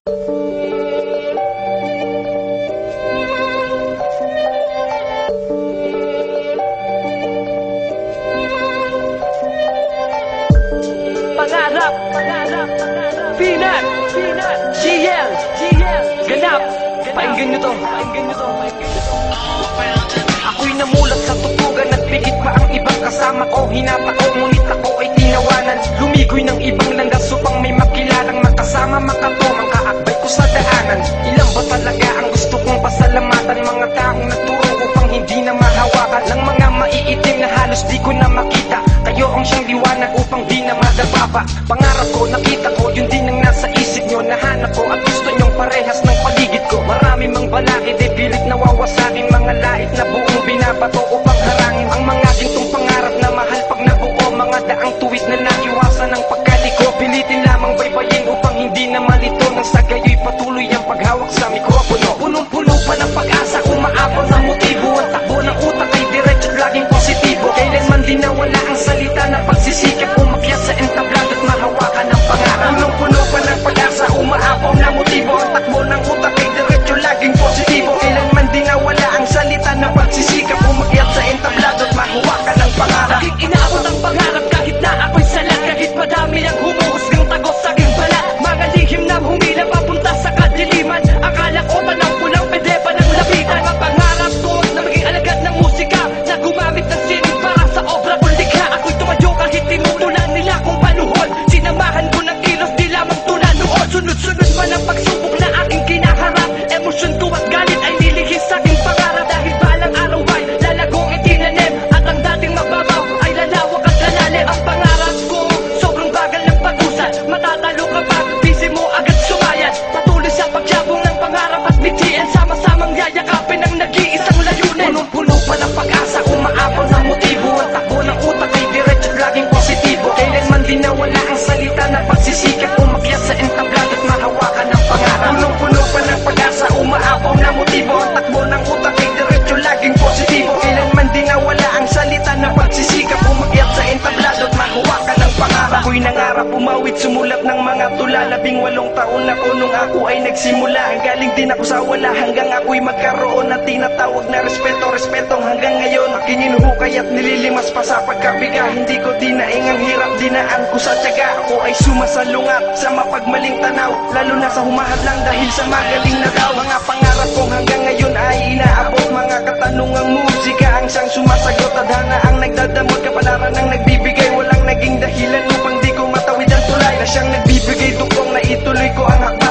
Pangarap, Pinat, GL, ganap. Pakinggan nyo to. Ako'y namulat sa tutugan at bigit pa ang ibang kasama ko. Hinata ko, ngunit ako ay tinawanan. Lumigoy ng ibang landas upang may makilalang makasama, makatumang kaakbay ko sa daanan. Ilan ba talaga ang gusto kong pasalamatan? Mga taong nagturo upang hindi na mahawakan ng mga maiitim na halos di ko na makita. Kayo ang siyang liwanag upang di na madababa. Pangarap ko, nakita ko, yun din ang nasa isip nyo. Nahanap ko at gusto nyong parehas ng paligid ko. Marami mang balakid, pilit nawawasakin. Mga lait na buong binabato upang harangin ang mga gintong pangarap na mahal pag nabuo. Mga daang tuwid na naiwasan ng pagkaliko. Pilitin lamang baybayin upang hindi na malito. Nang sa gayo'y patuloy ang paghawak sa mikropono. Punong-puno pa ng pag-asa, umaapaw ng motibo. Ang takbo ng utak ay diretso at laging positibo. Kailanman din nawala ang salita na pagsisikap. Umakyat sa entablado at mahawakan ang pangarap. Punong-puno pa ng pag-asa, umaapaw na motibo. Ang takbo ng utak ay diretso laging positibo. Kailanman din nawala ang salita na pagsisikap. Umakyat sa entablado at mahawakan ang pangarap. Aking inaabot ang pangarap kahit na ako'y salat. Kahit madami ang humuhusgang tagos sa aking balat. Mga lihim na humila papunta sa kadiliman. Akala ko tanang pulang pwede pa ng lapitan. Mga pangarap ko na maging alagad ng musika, na gumamit ng sining para sa obra kong likha. Ako'y tumayo kahit tinutulan nila kong panuhod. Sinamahan ko ng kilos di lamang tulan noon. Sunod-sunod man ang pagsubok na aking kinaharap. Emosyon ko at galit ay nilihis sa aking pangarap. Dahil balang araw ay lalagong itinanim, at ang dating mababaw ay lalawak at lalalim. Ang pangarap ko sobrang bagal ng pag-usad. Matatalo ka pa, busy mo agad sumayad. Patuloy sa pagsabong ng pangarap at bitian. Sama-samang yayakapin ang nag-iisang layunin. Punong-puno pa ng pag-asa, umaapaw ng motibo. Ang takbo ng utak ay diretso at laging positibo. Kailanman din nawala ang salita na pagsisikap. Umakyat sa entablado at mahawakan ang pangarap. Punong-puno pa ng pag-asa, umaapaw na motibo. Ang takbo ng utak ay diretso laging positibo. Kailanman din nawala ang salita na pagsisikap. Umakyat sa entablado at mahawakan ang pangarap. Ako'y nangarap umawit, sumulat ng mga tula. 18 taon ako nung ako ay nagsimula. Galing din ako sa wala hanggang ako'y magkaroon na tinatawag na respetong hanggang ngayon. Kininhukay at nililimas pa sa pagkabiga. Hindi ko dinaing ang hirap, dinaan ko sa tiyaga. Ako ay sumasalungat sa mapagmaling tanaw, lalo na sa humahadlang dahil sa magaling na daw. Mga pangarap kong hanggang ngayon ay inaabot. Mga katanungang musika ang siyang sumasagot. Tadhana ang nagdadamot, kapalaran ang nagbibigay. Walang naging dahilan upang di ko matawid ang tulay, na siyang nagbibigay tukong na ituloy ko ang hakbang.